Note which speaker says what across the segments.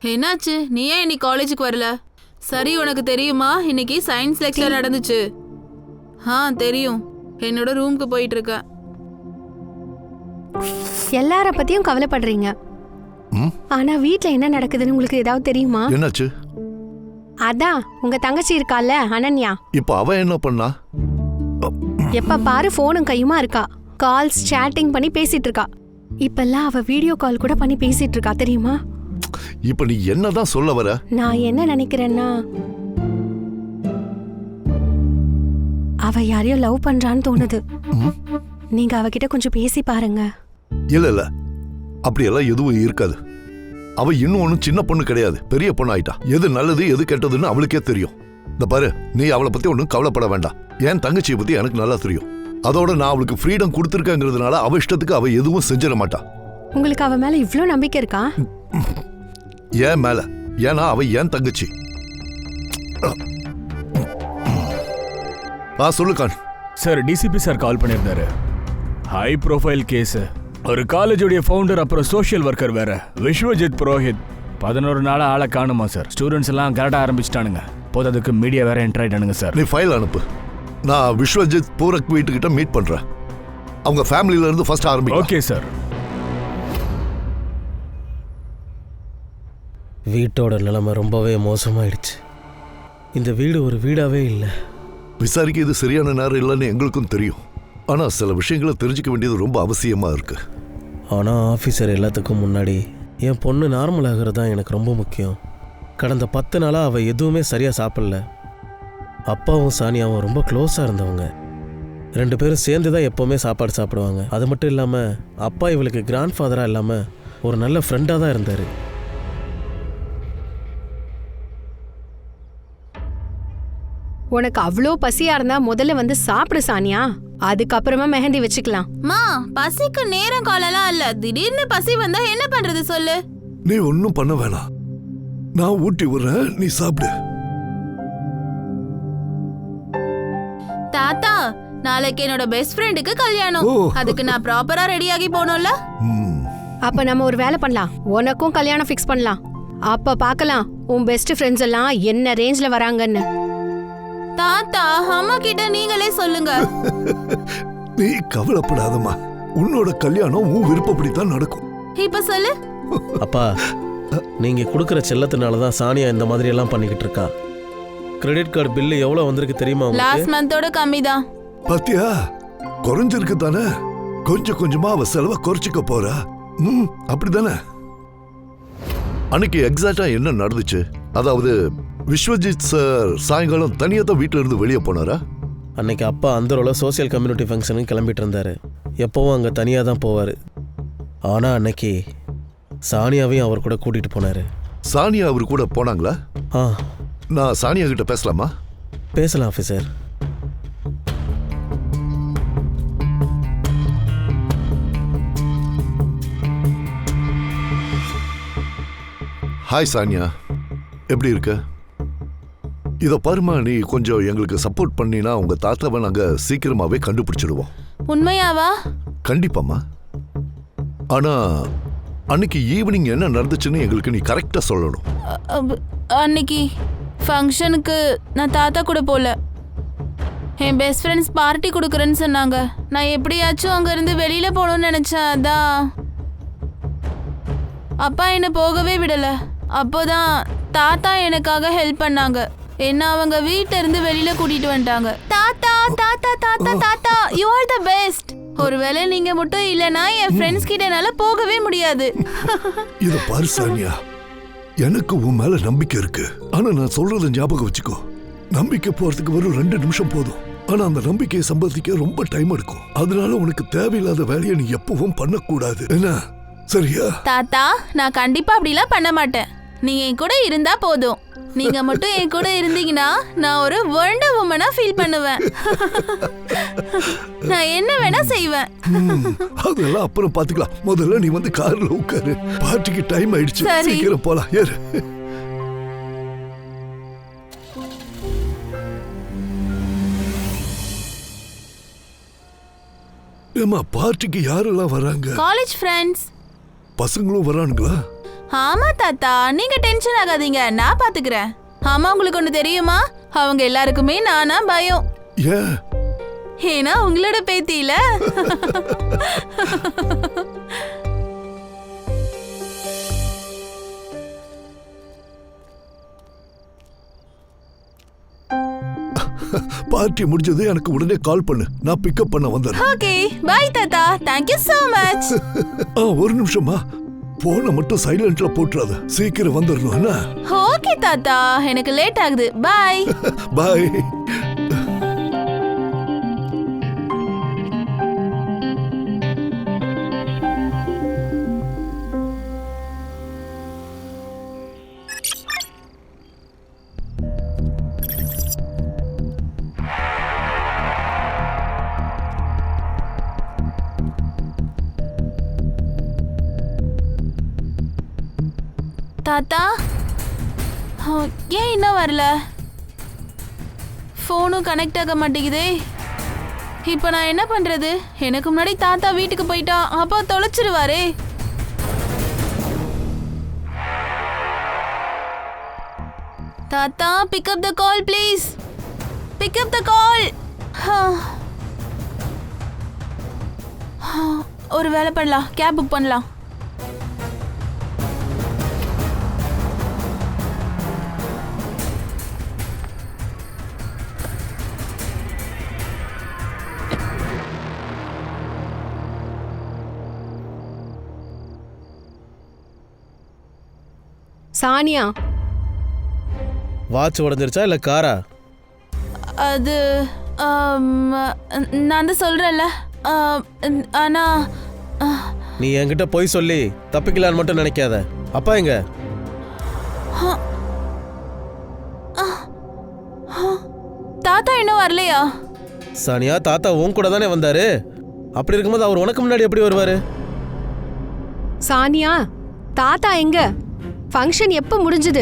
Speaker 1: என்னாச்சு? நீ ஏன் இன்னைக்கு காலேஜுக்கு வரல? சரி, உனக்கு தெரியுமா இன்னைக்கு சயின்ஸ் லெக்சர் நடந்துச்சு? தெரியும். என்னோட ரூமுக்கு போயிட்டு இருக்க.
Speaker 2: எல்லார பத்தியும் கவலைப்படுறீங்க. ஆனா வீட்ல என்ன நடக்குதுன்னு உங்களுக்கு ஏதாவது தெரியுமா?
Speaker 3: என்னாச்சு?
Speaker 2: அதான் உங்க தங்கச்சி இருக்கால அனன்யா.
Speaker 3: இப்ப அவ என்ன பண்ணா?
Speaker 2: எப்ப பாரு போனும் கையுமா இருக்கா. கால்ஸ் சேட்டிங் பண்ணி பேசிட்டு இருக்கா. இப்பெல்லாம் அவ வீடியோ கால் கூட பண்ணி பேசிட்டு இருக்கா தெரியுமா?
Speaker 3: இப்ப நீ என்னதான் சொல்ல வர?
Speaker 2: நான் என்ன நினைக்கிறேன்னா அவ யாரையோ லவ் பண்றான்னு தோணுது. நீங்க அவகிட்ட கொஞ்சம் பேசி பாருங்க.
Speaker 3: இல்ல அப்படியெல்லாம் எதுவும் இருக்காது. அவ இன்னும் ஒன்னும் சின்ன பொண்ணு கிடையாது, பெரிய பொண்ணு ஆயிட்டா. எது நல்லது எது கெட்டதுன்னு அவளுக்கே தெரியும். இந்த பாரு, நீ அவளை பத்தி ஒன்னும் கவலைப்பட வேண்டாம். என் தங்கச்சியை பத்தி எனக்கு நல்லா தெரியும். அதோட நான் அவளுக்கு ஃப்ரீடம் கொடுத்துருக்கேங்கிறதுனால அவ இஷ்டத்துக்கு அவ எதுவும் செஞ்சிட மாட்டா.
Speaker 2: உங்களுக்கு அவ மேல இவ்ளோ நம்பிக்கை இருக்கா?
Speaker 3: ஏன் மேல? ஏன்னா அவ என் தங்கச்சி. சொல்லுக்கான்
Speaker 4: சார். டிசிபி சார் கால் பண்ணியிருந்தாரு. High profile case. ஒரு காலேஜுடைய ஃபவுண்டர் அப்புறம் சோஷியல் ஒர்க்கர் வேற, விஸ்வஜித் புரோஹித். 11 நாளா ஆளை காணுமா சார். ஸ்டூடெண்ட்ஸ் எல்லாம் கரெக்டா ஆரம்பிச்சிட்டானுங்க. போததுக்கு மீடியா வேற என்டர் ஆயிட்டானுங்க சார்.
Speaker 3: நீ ஃபைல் அனுப்பு. நான் விஸ்வஜித் பூரக் வீட்டுக்கிட்ட மீட் பண்றேன். அவங்க ஃபேமிலியில இருந்து ஃபர்ஸ்ட் ஆரம்பிக்கலாம்.
Speaker 4: Okay sir.
Speaker 5: வீட்டோட நிலைமை ரொம்பவே மோசமாயிடுச்சு. இந்த வீடு ஒரு வீடாவே இல்லை.
Speaker 3: விசாரிக்க இது சரியான நேரம் இல்லைன்னு எங்களுக்கும் தெரியும். ஆனா சில விஷயங்களை தெரிஞ்சுக்க வேண்டியது ரொம்ப அவசியமா இருக்கு.
Speaker 5: ஆனா ஆஃபீஸர், எல்லாத்துக்கும் முன்னாடி என் பொண்ணு நார்மல் ஆகிறது தான் எனக்கு ரொம்ப முக்கியம். கடந்த 10 நாளாக அவள் எதுவுமே சரியாக சாப்பிடல. அப்பாவும் சானியாவும் ரொம்ப க்ளோஸாக இருந்தவங்க. 2 பேரும் சேர்ந்து தான் எப்போவுமே சாப்பாடு சாப்பிடுவாங்க. அது மட்டும் இல்லாமல் அப்பா இவளுக்கு கிராண்ட் ஃபாதராக இல்லாமல் ஒரு நல்ல ஃப்ரெண்டாக தான் இருந்தார்.
Speaker 2: உனக்கு அவ்வளோ பசியா இருந்தா முதல்ல வந்து சாப்பிடு சானியா. அதுக்கப்புறமா மெஹந்தி வச்சுக்கலாம்.
Speaker 1: பசிக்கு நேரம் காலெல்லாம் இல்ல. திடீர்னு பசி வந்தா என்ன பண்றது சொல்லு?
Speaker 3: நீ ஒன்னும் பண்ண வேணாம். நான் ஊட்டி விடுறேன், நீ சாப்பிடு.
Speaker 1: தாத்தா, நாளைக்கு என்னோட பெஸ்ட் ஃப்ரெண்டுக்கு கல்யாணம். அதுக்கு நான் ப்ராப்பரா ரெடி ஆகி போகணும்ல.
Speaker 2: அப்ப நம்ம ஒரு வேலை பண்ணலாம். உனக்கும் கல்யாணம் ஃபிக்ஸ் பண்ணலாம். அப்ப பார்க்கலாம் உன் பெஸ்ட் ஃப்ரெண்ட்ஸ் எல்லாம் என்ன ரேஞ்ச்ல வராங்கன்னு.
Speaker 1: தாத்தா, அம்மா கிட்ட நீங்களே சொல்லுங்க.
Speaker 3: நீ கவலைப்படாதம்மா. உன்னோட கல்யாணம் உன் விருப்பப்படித்தான் நடக்கும்.
Speaker 1: இப்ப சொல்லு.
Speaker 5: அப்பா, நீங்க கொடுக்குற செல்லத்தினால தான் சானியா இந்த மாதிரி எல்லாம் பண்ணிக்கிட்டு இருக்கா. கிரெடிட் கார்டு பில்லு எவ்வளவு வந்திருக்கு தெரியுமா?
Speaker 1: லாஸ்ட் மந்தோட கம்மி தான்.
Speaker 3: பாத்தியா, குறைஞ்சிருக்கு தானே. கொஞ்சம் கொஞ்சமா அவ செலவை குறைச்சிக்க போறா. அப்படிதானே? அன்னைக்கு எக்ஸாக்டா என்ன நடந்துச்சு? அதாவது விஸ்வஜித் சார் சாயங்காலம் தனியா தான் வீட்டுல இருந்து வெளியே போனாரா?
Speaker 5: அன்னைக்கு அப்பா அந்தரோல சோசியல் கம்யூனிட்டி ஃபங்க்ஷனுக்கு கிளம்பிட்டு இருந்தாரு. எப்பவும் அங்கே தனியாக தான் போவார். ஆனால் அன்னைக்கு சானியாவையும் அவர் கூட கூட்டிகிட்டு போனார்.
Speaker 3: சானியா அவர் கூட போனாங்களா? நான் சானியா கிட்ட பேசலாமா?
Speaker 5: பேசலாம் ஆஃபீஸர்.
Speaker 3: ஹாய் சானியா, எப்படி இருக்க? இத பாருமா, நீ கொஞ்சம் எங்களுக்கு சப்போர்ட் பண்ணினா உங்க தாத்தாவை நாங்க சீக்கிரமாவே கண்டுபிடிச்சிடுவோம்.
Speaker 1: உண்மையாவா?
Speaker 3: கண்டிப்பாமா. ஆனா அன்னைக்கு ஈவினிங் என்ன நடந்துச்சுன்னு எங்களுக்கு நீ கரெக்டா சொல்லணும்.
Speaker 1: அன்னைக்கு ஃபங்க்ஷனுக்கு நான் தாத்தா கூட போல. என் பெஸ்ட் ஃப்ரெண்ட்ஸ் பார்ட்டி கொடுக்குறேன்னு சொன்னாங்க. நான் எப்படியாச்சும் அங்க இருந்து வெளியில போகணும்னு நினைச்சேன். அதான் அப்பா என்ன போகவே விடல. அப்போதான் தாத்தா எனக்காக ஹெல்ப் பண்ணாங்க. என்ன அவங்க வீட்ல இருந்து வெளியில கூட்டிட்டு வந்துட்டாங்க. தாத்தா தாத்தா தாத்தா தாத்தா, யூ ஆர் தி பெஸ்ட். ஒருவேளை நீங்க மட்டும் இல்லனா என் ஃப்ரெண்ட்ஸ் கிட்ட என்னால போகவே முடியாது.
Speaker 3: இத பாரு சானியா, எனக்கு உன் மேல நம்பிக்கை இருக்கு. ஆனா நான் சொல்றத ஞாபகம் வச்சுக்கோ. நம்பிக்கை போறதுக்கு வெறும் 2 நிமிஷம் போதும். ஆனா அந்த நம்பிக்கையை சம்பாதிக்க ரொம்ப டைம் எடுக்கும். அதனால உனக்கு தேவையில்லாத வேலையை நீ எப்பவும் பண்ணக்கூடாது. என்ன, சரியா?
Speaker 1: தாத்தா, நான் கண்டிப்பா அப்படிலாம் பண்ண மாட்டேன். நீங்க என் கூட இருந்தா போதும். நீங்க மட்டும் என் கூட இருந்தீங்கன்னா நான் ஒரு வண்டர் வுமனா ஃபீல் பண்ணுவேன். நான் என்ன வேணா செய்வேன்.
Speaker 3: அதெல்லாம் அப்புறம் பாத்துக்கலாம். முதல்ல நீ வந்து கார்ல உட்காரு. பார்ட்டிக்கு டைம் ஆயிடுச்சு. சீக்கிரம் போலாம். ஏறு. ஏமா, பார்ட்டிக்கு யாரெல்லாம் வராங்க?
Speaker 1: College friends.
Speaker 3: பசங்களும் வரானுங்களா?
Speaker 1: ஆமா தாத்தா, நீங்க டென்ஷன் ஆகாதீங்க, நான் பாத்துக்கிறேன். ஆமா, உங்களுக்கு ஒண்ணு தெரியுமா? அவங்க எல்லாருக்குமே நானா பயம்.
Speaker 3: ஏன்?
Speaker 1: ஏன்னா உங்களோட பேத்தியில.
Speaker 3: பார்ட்டி முடிஞ்சது எனக்கு உடனே கால் பண்ணு, நான் பிக்கப் பண்ண வந்துடுறேன்.
Speaker 1: ஓகே, பை தாத்தா, தேங்க் யூ so much.
Speaker 3: ஒரு நிமிஷமா, போனை மட்டும் சைலண்ட்ல போட்டுறாத, சீக்கிரம் வந்துடணும் என்ன?
Speaker 1: ஓகே தாத்தா, எனக்கு லேட் ஆகுது, பை.
Speaker 3: பாய்.
Speaker 1: தாத்தா, ஏன் இன்னும் வரல? ஃபோனும் கனெக்ட் ஆக மாட்டேங்குதே. இப்போ நான் என்ன பண்றது? எனக்கு முன்னாடி தாத்தா வீட்டுக்கு போயிட்டா அப்பா தொலைச்சிருவாரே. தாத்தா, pick up the call please. Pick up the call. ஒரு வேலை பண்ணலாம், கேப் புக் பண்ணலாம்.
Speaker 2: சானியா,
Speaker 5: வாட்ச் உடஞ்சிருச்சா இல்லை காரா?
Speaker 1: அது நான் தான் சொல்கிறேன்ல, ஆனா
Speaker 5: நீ என்கிட்ட போய் சொல்லி தப்பிக்கலான்னு மட்டும் நினைக்காத. அப்பா எங்க?
Speaker 1: தாத்தா இன்னும் வரலையா?
Speaker 5: சானியா, தாத்தா உன் கூட தானே வந்தாரு. அப்படி இருக்கும்போது அவர் உனக்கு முன்னாடி எப்படி வருவாரு?
Speaker 2: சானியா, தாத்தா எங்க? ஃபங்க்ஷன் எப்போ முடிஞ்சது?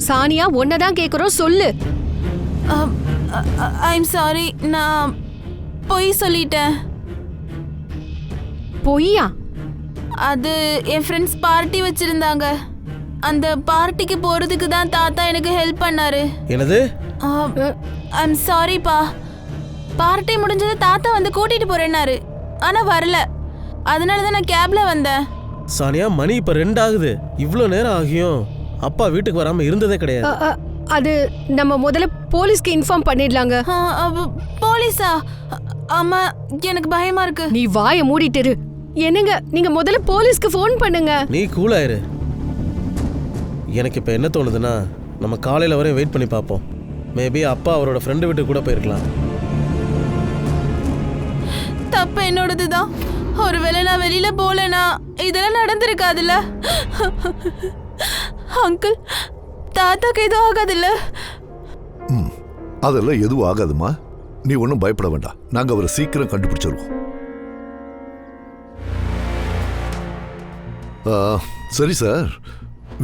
Speaker 2: சானியா, ஒன்னதான் கேக்குறோம், சொல்லு.
Speaker 1: ஐம் சாரி, நான் பொய் சொல்லிட்டேன்.
Speaker 2: பொய்யா?
Speaker 1: அது என் ஃப்ரெண்ட்ஸ் பார்ட்டி வச்சிருந்தாங்க. அந்த பார்ட்டிக்கு போறதுக்கு தான் தாத்தா எனக்கு ஹெல்ப் பண்ணாரு.
Speaker 5: என்னது?
Speaker 1: ஐம் சாரிப்பா. பார்ட்டி முடிஞ்சது தாத்தா வந்து கூட்டிட்டு போறேன்னாரு, ஆனா வரல. அதனால தான் நான் கேப்ல வந்தேன்.
Speaker 5: சானியா, மணி இப்ப 2 ஆகுது. இவ்வளோ நேரம் ஆகியும் அப்பா வீட்டுக்கு வராம இருந்ததே கிடையாது.
Speaker 2: அது நம்ம முதல்ல போலீஸ்க்கு இன்ஃபார்ம் பண்ணிடலாங்க.
Speaker 1: போலீஸா? ஆமா, எனக்கு பயமா இருக்கு.
Speaker 2: நீ வாயை மூடிட்டு இரு. என்னங்க, நீங்க முதல்ல போலீஸ்க்கு ஃபோன் பண்ணுங்க.
Speaker 5: நீ கூலாயிரு. எனக்கு இப்ப என்ன தோணுதுன்னா, நம்ம காலையில வரையும் வெயிட் பண்ணி பார்ப்போம். மேபி அப்பா அவரோட ஃப்ரெண்டு வீட்டுக்கு கூட போயிருக்கலாம்.
Speaker 1: தப்பு என்னோடதுதான். ஒருவேளை நான் வெளியில போலனா இதெல்லாம் நடந்திருக்காதுல்ல. அங்கிள், தாத்தாக்கு எதுவும் ஆகாதுல்ல?
Speaker 3: அதெல்லாம் எதுவும் ஆகாதுமா, நீ ஒன்றும் பயப்பட வேண்டாம். நாங்கள் அவரை சீக்கிரம் கண்டுபிடிச்சிருவோம். சரி சார்,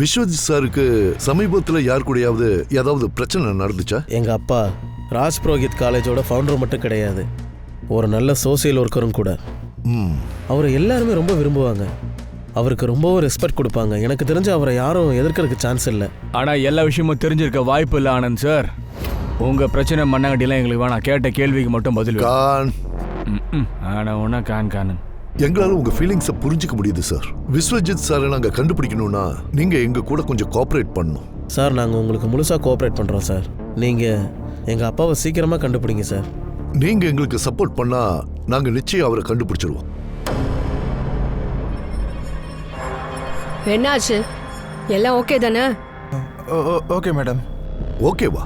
Speaker 3: விஸ்வஜித் சாருக்கு சமீபத்தில் யார் கூடயாவது ஏதாவது பிரச்சனை நடந்துச்சா?
Speaker 5: எங்க அப்பா ராஜ் புரோஹித் காலேஜோட ஃபவுண்டர் மட்டும் கிடையாது, ஒரு நல்ல சோசியல் ஒர்க்கரும் கூட. அவரை எல்லாருமே ரொம்ப விரும்புவாங்க, அவருக்கு ரொம்பவும் ரெஸ்பெக்ட் கொடுப்பாங்க. எனக்கு தெரிஞ்சு அவரை யாரும் எதிர்க்கிறதுக்கு சான்ஸ் இல்லை.
Speaker 4: ஆனால் எல்லா விஷயமும் தெரிஞ்சிருக்க வாய்ப்பு இல்லை ஆனந்த் சார். உங்கள் பிரச்சனை மண்ணாங்கட்டிலாம் எங்களுக்கு வேணாம், கேட்ட கேள்விக்கு மட்டும் பதில்.
Speaker 3: கான்.
Speaker 4: ஆனால் ஒன்றா கான்.
Speaker 3: எங்களால் உங்க ஃபீலிங்ஸை புரிஞ்சுக்க முடியுது சார். விஸ்வஜித் சாரை நாங்கள் கண்டுபிடிக்கணும்னா நீங்க எங்க கூட கொஞ்சம் கோஆப்ரேட் பண்ணணும்
Speaker 5: சார். நாங்கள் உங்களுக்கு முழுசாக கோஆப்ரேட் பண்ணுறோம் சார். நீங்கள் எங்கள் அப்பாவை சீக்கிரமாக கண்டுபிடிங்க சார்.
Speaker 3: நீங்க எங்களுக்கு சப்போர்ட் பண்ணா நாங்க நிச்சயம் அவரை கண்டுபிடிச்சிருவோம்.
Speaker 2: என்னாச்சு? எல்லாம் ஓகே தானே?
Speaker 6: Okay madam.
Speaker 3: ஓகேவா?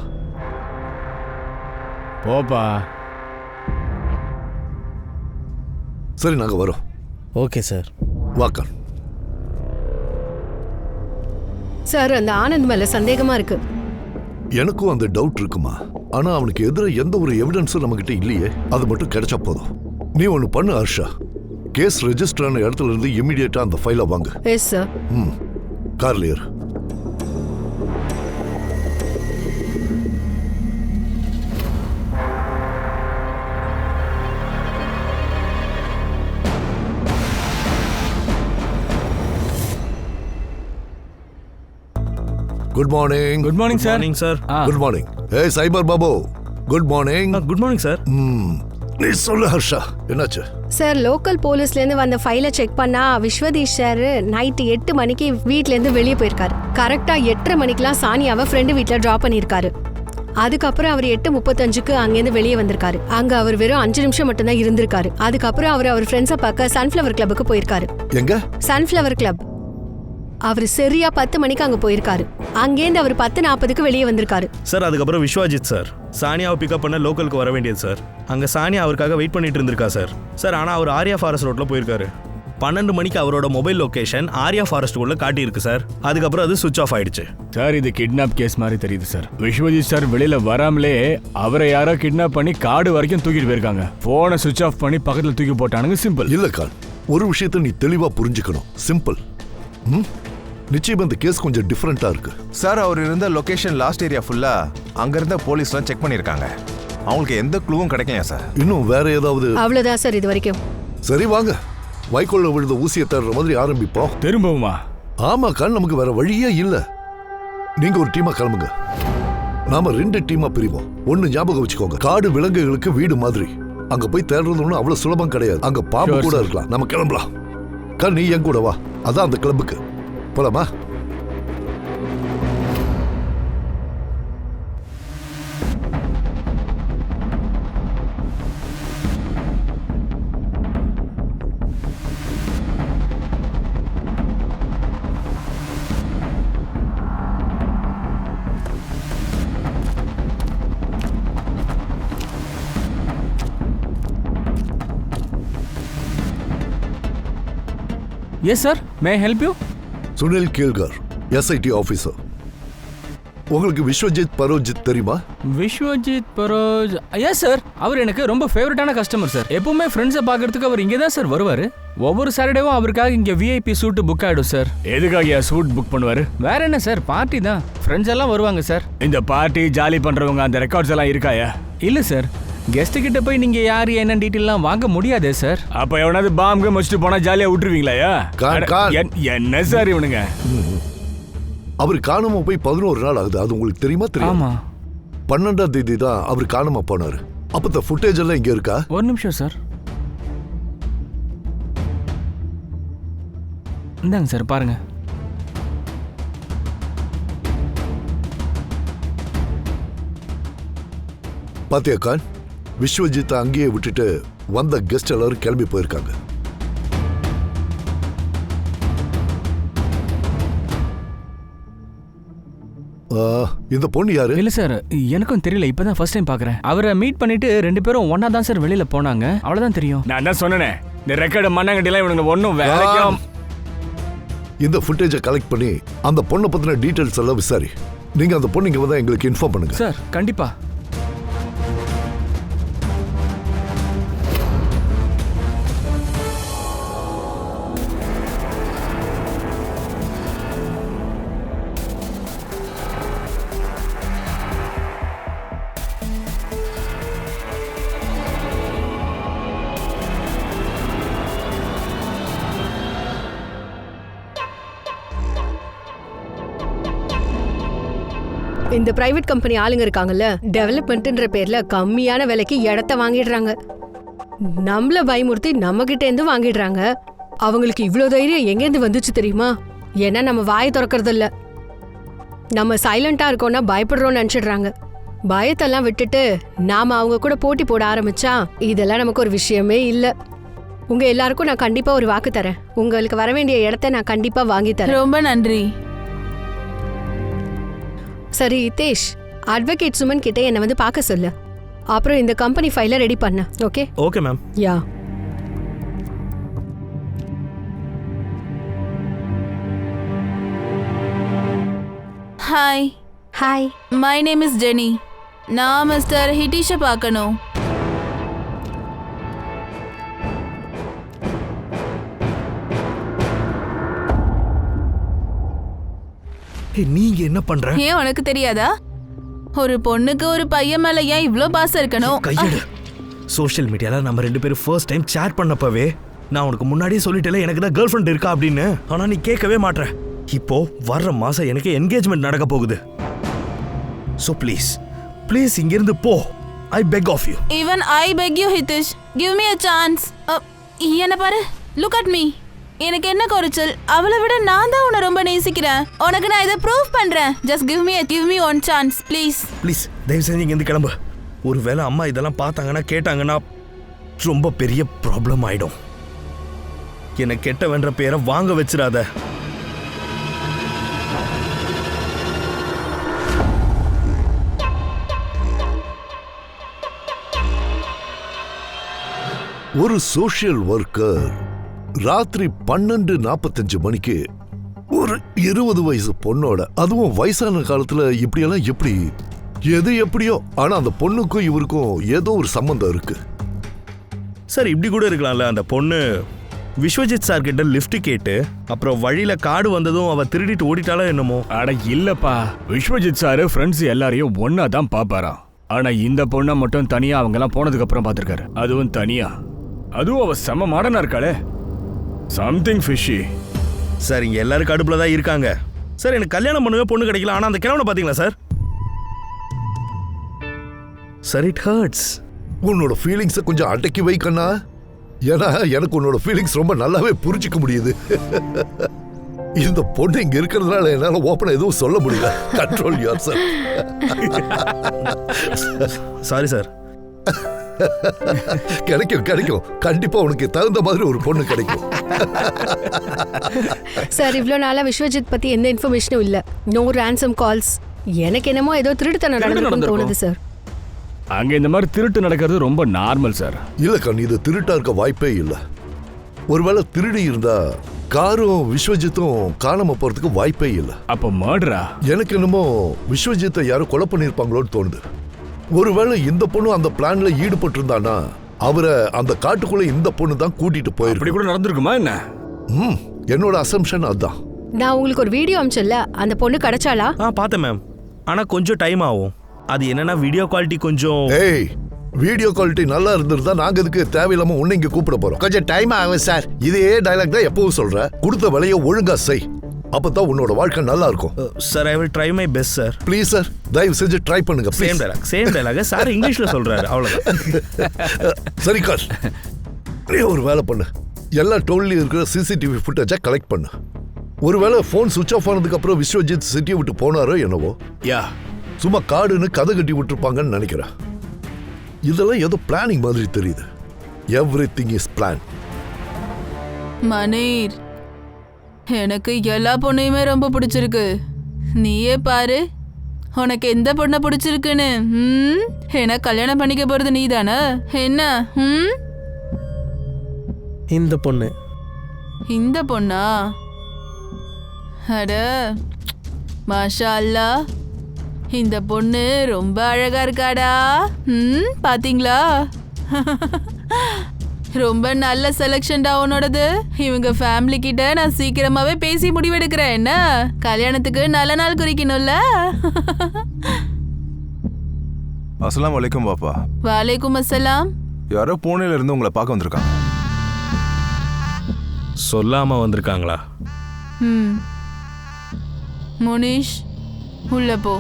Speaker 4: போப்பா.
Speaker 3: சரி, நாங்க வரோம்.
Speaker 5: Okay sir.
Speaker 3: வாக்கான்.
Speaker 2: சார், அந்த ஆனந்த் மேல சந்தேகமா இருக்கு.
Speaker 3: எனக்கும் அந்த டவுட் இருக்குமா, ஆனா அவனுக்கு எதிராக எந்த ஒரு எவிடன்ஸும் நம்ம கிட்ட இல்லையே. அது மட்டும் கிடைச்சா போதும். நீ ஒன்னு பண்ணு ஹர்ஷா, கேஸ் ரெஜிஸ்டர் ஆன இடத்துல இருந்து இமிடியேட்டா அந்த ஃபைலை வாங்க.
Speaker 2: Yes sir.
Speaker 3: கார்லியர். Good morning.
Speaker 4: Good morning sir.
Speaker 7: Morning sir.
Speaker 3: Good morning. ஏய் cyber Babu, good morning.
Speaker 7: Good morning sir.
Speaker 3: நீ சொல்லு ஹர்ஷா, என்னாச்சு?
Speaker 2: சார் லோக்கல் போலீஸ்லேருந்து வந்த ஃபைலை செக் பண்ணா விஸ்வதீஷ் சார் நைட்டு 8 மணிக்கு வீட்டிலேருந்து வெளியே போயிருக்காரு. கரெக்டாக 8:30 மணிக்கெலாம் சானியாவை ஃப்ரெண்டு வீட்டில் ட்ராப் பண்ணியிருக்காரு. அதுக்கப்புறம் அவர் 8:35க்கு அங்கேருந்து வெளியே வந்திருக்காரு. அங்கே அவர் வெறும் 5 நிமிஷம் மட்டும்தான் இருந்திருக்காரு. அதுக்கப்புறம் அவர் ஃப்ரெண்ட்ஸை பார்க்க சன்ஃப்ளவர் கிளப்புக்கு போயிருக்காரு.
Speaker 3: எங்க?
Speaker 2: Sunflower club. அவர் சரியா 10 மணிக்கு அங்கே போயிருக்காரு. அங்கேருந்து அவர் 10:40க்கு வெளியே வந்திருக்காரு.
Speaker 7: சார் அதுக்கப்புறம் விஸ்வஜித் சார் சானியாவை பிக்கப் பண்ண லோக்கலுக்கு வர வேண்டியது சார். அங்கே சானியா அவருக்காக வெயிட் பண்ணிட்டு இருந்திருக்கா சார். சார் ஆனால் அவர் ஆர்யா ஃபாரஸ்ட் ரோட்டில் போயிருக்காரு. 12 மணிக்கு அவரோட மொபைல் லொக்கேஷன் ஆர்யா ஃபாரஸ்ட் உள்ள காட்டியிருக்கு சார். அதுக்கப்புறம் அது சுவிச் ஆஃப் ஆயிடுச்சு.
Speaker 4: சார் இது கிட்னாப் கேஸ் மாதிரி தெரியுது சார். விஸ்வஜித் சார் வெளியில வராமலே அவரை யாரோ கிட்னாப் பண்ணி காடு வரைக்கும் தூக்கிட்டு போயிருக்காங்க. போனை சுவிச் ஆஃப் பண்ணி பக்கத்தில் தூக்கி போட்டானுங்க. சிம்பிள்.
Speaker 3: இல்ல கான், ஒரு விஷயத்தை நீ தெளிவா புரிஞ்சுக்கணும். சிம்பிள். நிச்சயம் இந்த கேஸ் கொஞ்சம் டிஃப்ரெண்டா இருக்கு.
Speaker 6: சார் அவர் இருந்த லொகேஷன் லாஸ்ட் ஏரியா ஃபுல்லா அங்க இருந்த போலீஸ்லாம் செக் பண்ணிருக்காங்க. அவங்களுக்கு எந்த க்ளூவும் கிடைக்கலையா சார்?
Speaker 3: இன்னும் வேற ஏதாவது?
Speaker 2: அவ்வளவுதான் சார் இது வரைக்கும்.
Speaker 3: சரி வாங்க, வைக்கோல்ல விழுந்த ஊசியை தர்ற மாதிரி ஆரம்பிப்போம்.
Speaker 4: திரும்பவுமா?
Speaker 3: ஆமா கான், நமக்கு வேற வழியே இல்ல. நீங்க ஒரு டீமா கிளம்புங்க, நாம 2 டீமா பிரிவோம். ஒன்னு ஞாபகம் வச்சுக்கோங்க, காடு விலங்குகளுக்கு வீடு மாதிரி. அங்க போய் தேடுறது ஒன்றும் அவ்வளவு சுலபம் கிடையாது. அங்க பாம்பு கூட இருக்கலாம். நம்ம கிளம்பலாம். கான் நீ என் கூட வா, அதான் அந்த கிளப்புக்கு போலாமா?
Speaker 4: Yes sir, may help you?
Speaker 3: Sunil Kelkar, SIT officer. உங்களுக்கு விஸ்வஜித் பரோஜித் தெரியுமா?
Speaker 4: விஸ்வஜித் பரோஜ்? எஸ் சார், அவர் எனக்கு ரொம்ப ஃபேவரட்டான கஸ்டமர் சார். எப்பவுமே ஃப்ரெண்ட்ஸை பார்க்கறதுக்கு அவர் இங்கே தான் சார் வருவார். ஒவ்வொரு சாட்டர்டேவும் அவருக்காக இங்கே விஐபி சூட்டு புக் ஆகிடும் சார். எதுக்காக சூட் புக் பண்ணுவார்? வேற என்ன சார், பார்ட்டி தான். ஃப்ரெண்ட்ஸ் எல்லாம் வருவாங்க சார். இந்த பார்ட்டி ஜாலி பண்ணுறவங்க அந்த ரெக்கார்ட்ஸ் எல்லாம் இருக்காயா? இல்லை சார், கெஸ்ட் கிட்ட போய் நீங்க யாரு என்ன டீட்டெயிலாம் வாங்க முடியாதே சார். அப்ப எவனாவது பாம்பு வச்சுட்டு போனா ஜாலியா விட்டுருவீங்களா? என்ன சார் இவனுங்க?
Speaker 3: அவர் காணாம போய் 11 நாள் ஆகுது. அது உங்களுக்கு தெரியுமா? தெரியுமா? 12ஆம் தேதி தான் அவர் காணாம போனாரு. அப்ப இந்த ஃபுட்டேஜ் எல்லாம் இங்க இருக்கா?
Speaker 4: ஒரு நிமிஷம் சார், இந்தாங்க சார் பாருங்க.
Speaker 3: பாத்தியா கான், விஸ்வஜித் அங்கேயே விட்டுட்டு வந்த கெஸ்ட் எல்லாரும் கிளம்பி போயிருக்காங்க. இந்த பொண்ணு யாரு?
Speaker 4: இல்ல சார், எனக்கும் தெரியல. இப்பதான் ஃபர்ஸ்ட் டைம் பாக்குறேன். அவரை மீட் பண்ணிட்டு 2 பேரும் ஒன்னா தான் சார் வெளியில போனாங்க. அவ்வளவுதான் தெரியும். நான் தான் சொன்னேன், இந்த ரெக்கார்டு மண்ணாங்கட்டிலாம் இவனுங்க ஒன்னும் வேலைக்கும்.
Speaker 3: இந்த ஃபுட்டேஜை கலெக்ட் பண்ணி அந்த பொண்ணை பத்தின டீடைல்ஸ் எல்லாம் விசாரி. நீங்க அந்த பொண்ணு இங்க வந்தா எங்களுக்கு இன்ஃபார்ம் பண்ணுங்க
Speaker 4: சார். கண்டிப்பா.
Speaker 2: இந்த பிரைவேட் கம்பெனி ஆளுங்க இருக்காங்கல்ல, டெவலப்மெண்ட்ன்ற பேர்ல கம்மியான விலைக்கு இடத்த வாங்கிடுறாங்க. நம்மள பயமுறுத்தி நம்ம கிட்ட இருந்து வாங்கிடுறாங்க. அவங்களுக்கு இவ்ளோ தைரியம் எங்கேருந்து வந்துச்சு தெரியுமா? ஏன்னா நம்ம வாயை திறக்கிறது இல்ல. நம்ம சைலண்டா இருக்கோம்னா பயப்படுறோம்னு நினைச்சிடுறாங்க. பயத்தெல்லாம் விட்டுட்டு நாம அவங்க கூட போட்டி போட ஆரம்பிச்சா இதெல்லாம் நமக்கு ஒரு விஷயமே இல்ல. உங்க எல்லாருக்கும் நான் கண்டிப்பா ஒரு வாக்கு தரேன். உங்களுக்கு வர வேண்டிய இடத்த நான் கண்டிப்பா வாங்கி தரேன்.
Speaker 1: ரொம்ப நன்றி.
Speaker 2: சரி ஹிதேஷ், அட்வொகேட் சுமன் கிட்ட என்ன வந்து பார்க்க சொல்லு. அப்புறம் இந்த கம்பெனி ஃபைலை ரெடி பண்ண. Okay?
Speaker 7: Okay ma'am.
Speaker 2: Yeah.
Speaker 1: Hi.
Speaker 2: Hi.
Speaker 1: My name is Jenny. நான் மிஸ்டர் ஹிதேஷை பார்க்கணும்.
Speaker 7: நீங்க என்ன பண்ற?
Speaker 1: ஏன் உனக்கு தெரியாதா? ஒரு பொண்ணுக்கு ஒரு பையன் மேல ஏன் இவ்ளோ பாசம் இருக்கணும்?
Speaker 7: கையெடு. சோஷியல் மீடியால நம்ம 2 பேரும் ஃபர்ஸ்ட் டைம் சேட் பண்ணப்பவே நான் உனக்கு முன்னாடியே சொல்லிட்டேல எனக்கு தான் கேர்ள் ஃப்ரெண்ட் இருக்கா அப்படின்னு. ஆனா நீ கேட்கவே மாட்ற. இப்போ வர்ற மாசம் எனக்கு என்கேஜ்மெண்ட் நடக்க போகுது. ஸோ ப்ளீஸ் ப்ளீஸ் இங்கிருந்து போ. I beg of you.
Speaker 1: Even I beg you Hithish, give me a chance. என்ன பாரு, லுக் அட் மீ. எனக்கு என்ன குறைச்சல்? அவளை விட நான் தான் உன்னை ரொம்ப நேசிக்கிறேன். உனக்கு நான் இதை ப்ரூவ் பண்றேன். Just give me one chance please.
Speaker 7: Please தயவு செஞ்சு இங்கேருந்து கிளம்பு. ஒருவேளை அம்மா இதெல்லாம் பார்த்தாங்கன்னா கேட்டாங்கன்னா ரொம்ப பெரிய ப்ராப்ளம் ஆயிடும். என்னை கெட்ட வென்ற பேரை வாங்க வச்சிடாத.
Speaker 3: ஒரு சோஷியல் ஒர்க்கர் ராத்திரி 12:45 மணிக்கு ஒரு 20 வயசு பொண்ணோட, அதுவும் வயசான காலத்துல இப்படியெல்லாம் எப்படி? எது எப்படியோ, ஆனா அந்த பொண்ணுக்கும் இவருக்கும் ஏதோ ஒரு சம்பந்தம் இருக்கு.
Speaker 7: சார் இப்படி கூட இருக்கலாம்ல, அந்த பொண்ணு விஸ்வஜித் சார் கிட்ட லிஃப்ட் கேட்டு அப்புறம் வழியில காடு வந்ததும் அவ திருடிட்டு ஓடிட்டாலோ என்னமோ.
Speaker 4: அட இல்லப்பா, விஸ்வஜித் சாரு ஃப்ரெண்ட்ஸ் எல்லாரையும் ஒன்னா தான் பாப்பாராம். ஆனா இந்த பொண்ணை மட்டும் தனியா அவங்க எல்லாம் போனதுக்கு அப்புறம் பாத்திருக்காரு. அதுவும் தனியா. அதுவும் அவ செம மாடனா இருக்காளே. Something fishy.
Speaker 7: சார் இங்க எல்லாரும் கடுப்புல தான் இருக்காங்க. சார் எனக்கு கல்யாணம் பண்ணவே பொண்ணு கிடைக்கல. ஆனா அந்த கிழவனை பாத்தீங்களா சார்? Sir it hurts.
Speaker 3: உன்னோட ஃபீலிங்ஸை கொஞ்சம் அடக்கி வைக்கண்ணா. ஏன்னா எனக்கு உன்னோட ஃபீலிங்ஸ் ரொம்ப நல்லாவே புரிஞ்சிக்க முடியுது. இந்த பொண்ணு இங்க இருக்கிறதுனால என்னால ஓப்பனா எதுவும் சொல்ல முடியல. Control your self.
Speaker 7: Sorry sir.
Speaker 3: கிடைக்கும் கிடைக்கும், கண்டிப்பா உனக்கு தகுந்த மாதிரி ஒரு பொண்ணு கிடைக்கும்.
Speaker 2: சார் இவ்வளோ நாளா விஸ்வஜித் பத்தி எந்த இன்ஃபர்மேஷனும் இல்ல. No ransom calls. எனக்கு என்னமோ ஏதோ திருட்டுத்தனம் நடந்துருக்குன்னு தோணுது சார்.
Speaker 4: அங்க இந்த மாதிரி திருட்டு நடக்கிறது ரொம்ப நார்மல் சார்.
Speaker 3: இல்ல கண், இது திருட்டா இருக்க வாய்ப்பே இல்ல. ஒருவேளை திருடி இருந்தா காரும் விஸ்வஜித்தும் காணாம போறதுக்கு வாய்ப்பே இல்ல.
Speaker 4: அப்ப மர்டரா?
Speaker 3: எனக்கு என்னமோ விஸ்வஜித்தை யாரும் கொலை பண்ணிருப்பாங்களோன்னு தோணுது. ஒருவேளை இந்த பொண்ணு அந்த பிளான்ல ஈடுபட்டு இருந்தானா அவரை அந்த காட்டுக்குள்ள இந்த பொண்ணு தான் கூட்டிட்டு போயிருக்கு.
Speaker 4: அப்படி கூட நடந்திருக்குமா என்ன?
Speaker 3: என்னோட அசம்ஷன் அதான்.
Speaker 2: நான் உங்களுக்கு ஒரு வீடியோ அனுப்பிச்சல, அந்த பொண்ணு கிடைச்சாளா?
Speaker 7: பார்த்தேன் மேம். ஆனா கொஞ்சம் டைம் ஆகும். அது என்னன்னா வீடியோ குவாலிட்டி கொஞ்சம்.
Speaker 3: ஏய், வீடியோ குவாலிட்டி நல்லா இருந்திருந்தா நாங்க இதுக்கு தேவையில்லாம உன்னை இங்க கூப்பிட போறோம். கொஞ்சம் டைம் ஆகும் சார். இதே டயலாக் தான் எப்பவும் சொல்ற. கொடுத்த வேலையை ஒழுங்கா செய், அப்பதான் உன்னோட வாழ்க்கை நல்லா இருக்கும்.
Speaker 7: Sir I will try my best sir.
Speaker 3: Please sir, தயவு செஞ்சு ட்ரை பண்ணுங்க.
Speaker 7: சேம் டயலாக் சார் இங்கிலீஷ்ல சொல்றாரு, அவ்வளவுதான்.
Speaker 3: சரி காஷ், நீ ஒரு வேலை பண்ணு. எல்லா டோல்லையும் இருக்கிற சிசிடிவி ஃபுட்டேஜை கலெக்ட் பண்ணு. ஒருவேளை ஃபோன் சுவிட்ச் ஆஃப் ஆனதுக்கு அப்புறம் விஸ்வஜித் சிட்டியை விட்டு போனாரோ என்னவோ.
Speaker 4: யா,
Speaker 3: சும்மா காடுன்னு கதை கட்டி விட்டுருப்பாங்கன்னு நினைக்கிறேன். இதெல்லாம் ஏதோ பிளானிங் மாதிரி தெரியுது. Everything is plan.
Speaker 1: மனீர், எனக்கு எல்லா பொண்ணையுமே ரொம்ப பிடிச்சிருக்கு. நீயே பாரு உனக்கு எந்த பொண்ணை பிடிச்சிருக்குன்னு. என்ன கல்யாணம் பண்ணிக்க போறது நீ தானே என்ன?
Speaker 5: இந்த பொண்ணு.
Speaker 1: இந்த பொண்ணா? அட மாஷா அல்லாஹ், இந்த பொண்ணு ரொம்ப அழகா இருக்காடா. பாத்தீங்களா? ரொம்ப நல்ல செலக்ஷன்டா உன்னோடது. இவங்க ஃபேமிலி கிட்ட நான் சீக்கிரமாவே பேசி முடிவெடுக்கிறேன். என்ன கல்யாணத்துக்கு நல்ல நாள் குறிக்கணும்ல?
Speaker 6: அஸ்ஸலாமு அலைக்கும் பாப்பா.
Speaker 1: வலைக்கும் அஸ்ஸலாம்.
Speaker 6: யாரோ பூனேல இருந்து உங்களை பார்க்க வந்திருக்காங்க.
Speaker 7: சொல்லாம வந்திருக்காங்களா?
Speaker 1: முனிஷ் உள்ள போ.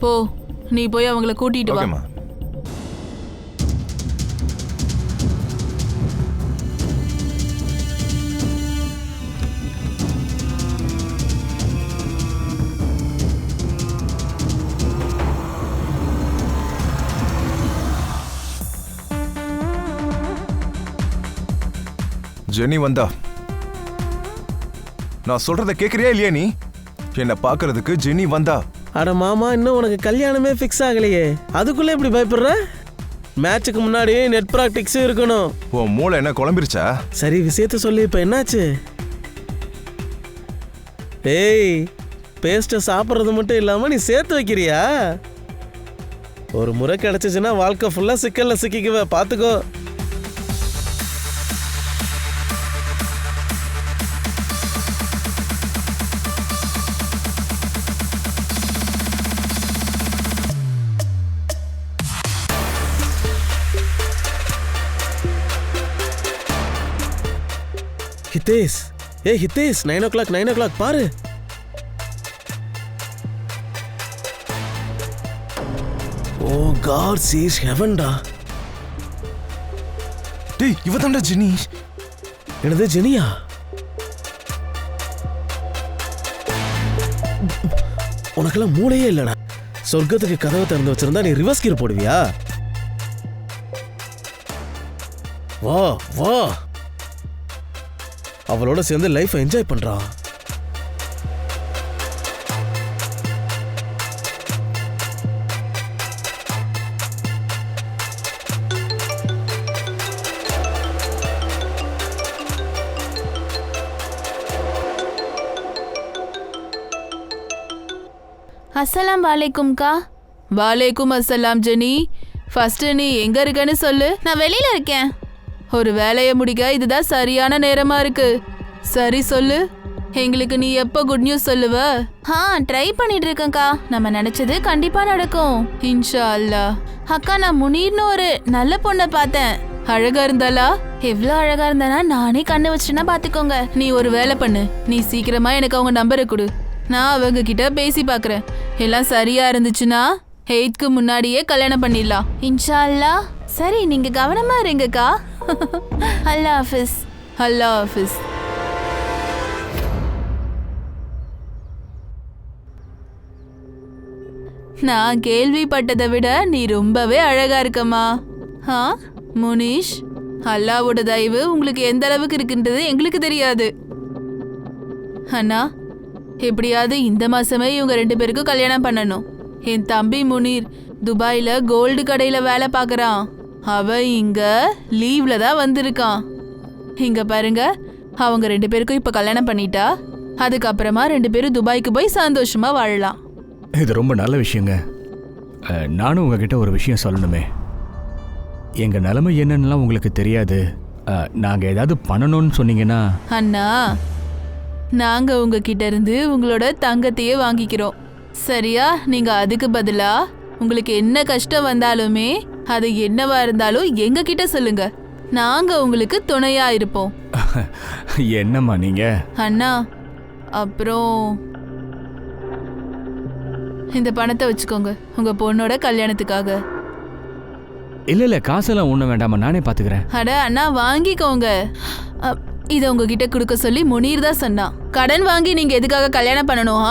Speaker 1: போ, நீ போய் அவங்கள கூட்டிட்டு வா.
Speaker 6: ஓகேம்மா. ஜெனி வந்தா. நான் சொல்றத கேக்குறியா இல்லையா? நீ என்ன பாக்குறதுக்கு ஜெனி வந்தா.
Speaker 5: அட மாமா, இன்னும் உனக்கு கல்யாணமே ஃபிக்ஸ் ஆகலையே, அதுக்குள்ளே இப்படி பயப்படுற? மேட்சுக்கு முன்னாடி நெட் ப்ராக்டிக்ஸும் இருக்கணும்.
Speaker 6: உன் மூளை என்ன குழம்பிருச்சா?
Speaker 5: சரி விஷயத்த சொல்லி இப்போ என்னாச்சு? ஏய், பேஸ்ட்டை சாப்பிட்றது மட்டும் இல்லாமல் நீ சேர்த்து வைக்கிறியா? ஒரு முறை கிடச்சிச்சின்னா வாழ்க்கை ஃபுல்லாக சிக்கலில் சிக்கிக்குவ, பார்த்துக்கோ. ஹிதேஷ், ஹிதேஷ், 9 o'clock பாரு. ஓ காட் சீஸ் ஹெவன்டா.
Speaker 6: டேய் இவ தான்டா ஜெனி.
Speaker 5: என்னது ஜெனியா? உனக்கெல்லாம் மூளையே இல்லடா. சொர்க்கத்துக்கு கதவை திறந்து வச்சிருந்தா நீ ரிவர்ஸ் கியர் போடுவியா? வா வா, அவளோட சேர்ந்து லைஃப் என்ஜாய் பண்றா.
Speaker 1: அஸ்ஸலாம் வாலேக்கும்க்கா. வாலேக்கும் அஸ்ஸலாம் ஜெனி. ஃபர்ஸ்ட் நீ எங்க இருக்கன்னு சொல்லு. நான் வெளியில இருக்கேன். ஒரு வேலையை முடிக்க இதுதான் சரியான நேரமா இருக்கு. சரி சொல்லு, எங்களுக்கு நீ எப்போ குட் நியூஸ் சொல்லுவ? ட்ரை பண்ணிட்டு இருக்கேன்க்கா. நம்ம நினைச்சது கண்டிப்பா நடக்கும் இன்ஷா அல்லாஹ். அக்கா, நான் முனீர்னு ஒரு நல்ல பொண்ணை பார்த்தேன். அழகா இருந்தாளா? எவ்வளோ அழகா இருந்தானா நானே கண்ணு வச்சுட்டேன்னா பாத்துக்கோங்க. நீ ஒரு வேலை பண்ணு, நீ சீக்கிரமா எனக்கு அவங்க நம்பரை கொடு. நான் அவங்க கிட்ட பேசி பார்க்குறேன். எல்லாம் சரியா இருந்துச்சுன்னா 8க்கு முன்னாடியே கல்யாணம் பண்ணிடலாம் இன்ஷா அல்லாஹ். சரி, நீங்க கவனமா இருங்கக்கா. அல்லாஹ் ஹாஃபிஸ். அல்லாஹ் ஹாஃபிஸ். நான் கேள்விப்பட்டதை விட நீ ரொம்பவே அழகா இருக்கம்மா. முனீஷ், அல்லாவோட தயவு உங்களுக்கு எந்த அளவுக்கு இருக்குன்றது எங்களுக்கு தெரியாது. அண்ணா, எப்படியாவது இந்த மாசமே இவங்க 2 பேருக்கும் கல்யாணம் பண்ணணும். என் தம்பி முனீர் துபாயில கோல்டு கடையில வேலை பார்க்கறான். அவன் இங்க லீவ்ல தான் வந்திருக்கான். இங்க பாருங்க, அவங்க 2 பேருக்கும் இப்ப கல்யாணம் பண்ணிட்டா அதுக்கப்புறமா 2 பேரும் துபாய்க்கு போய் சந்தோஷமா வாழலாம்.
Speaker 4: இது ரொம்ப நல்ல விஷயங்க. நானும் உங்ககிட்ட ஒரு விஷயம் சொல்லணுமே. எங்க நிலைமை என்னன்னுலாம் உங்களுக்கு தெரியாது. நாங்க ஏதாவது பண்ணணும்னு சொன்னீங்கன்னா.
Speaker 1: அண்ணா, நாங்க உங்ககிட்ட இருந்து உங்களோட தங்கத்தையே வாங்கிக்கிறோம். சரியா? நீங்க அதுக்கு பதிலா உங்களுக்கு என்ன கஷ்டம் வந்தாலுமே அது என்னவா இருந்தாலும் எங்க கிட்ட சொல்லுங்க. நாங்க உங்களுக்கு துணையா இருப்போம்.
Speaker 4: என்னம்மா நீங்க?
Speaker 1: அண்ணா, அப்புறம் இந்த பணத்தை வச்சுக்கோங்க உங்க பொண்ணோட கல்யாணத்துக்காக.
Speaker 4: இல்ல காசெல்லாம் ஒண்ணும் வேண்டாமா, நானே பாத்துக்கிறேன்.
Speaker 1: அட அண்ணா, வாங்கிக்கோங்க. இதை உங்ககிட்ட கொடுக்க சொல்லி முனீர் தான் சொன்னான். கடன் வாங்கி நீங்க எதுக்காக கல்யாணம் பண்ணணும்?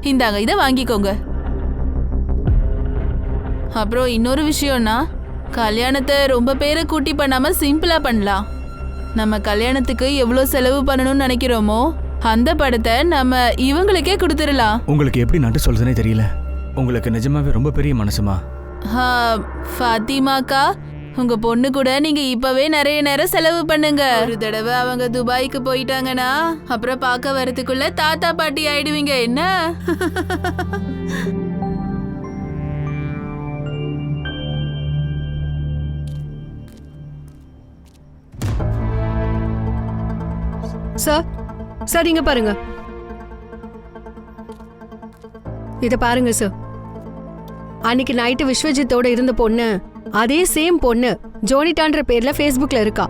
Speaker 1: இந்தாங்க, இதை வாங்கிக்கோங்க. அப்புறம் இன்னொரு விஷயம்னா, கல்யாணத்தை ரொம்ப பேரை கூட்டி பண்ணாம சிம்பிளா பண்ணலாம். நம்ம கல்யாணத்துக்கு எவ்வளோ செலவு பண்ணணும்னு நினைக்கிறோமோ அந்த படத்தை நம்ம இவங்களுக்கே கொடுத்துடலாம்.
Speaker 4: உங்களுக்கு எப்படி நட்டு சொல்றதுனே தெரியல. உங்களுக்கு நிஜமாவே ரொம்ப பெரிய மனசுமா.
Speaker 1: ஃபாத்திமாக்கா, உங்க பொண்ணு கூட நீங்க இப்பவே நிறைய நேரம் செலவு பண்ணுங்க. ஒரு தடவை அவங்க துபாய்க்கு போயிட்டாங்கன்னா அப்புறம் பார்க்க வரதுக்குள்ள தாத்தா பாட்டி ஆயிடுவீங்க. என்ன?
Speaker 2: சார் இங்க பாருங்க. இத பாருங்க சார். அன்னைக்கு நைட்டு விஸ்வஜித்தோட இருந்த பொண்ணு, அதே சேம் பொண்ணு ஜோனிட்டான்ற பேர்ல Facebookல இருக்கா.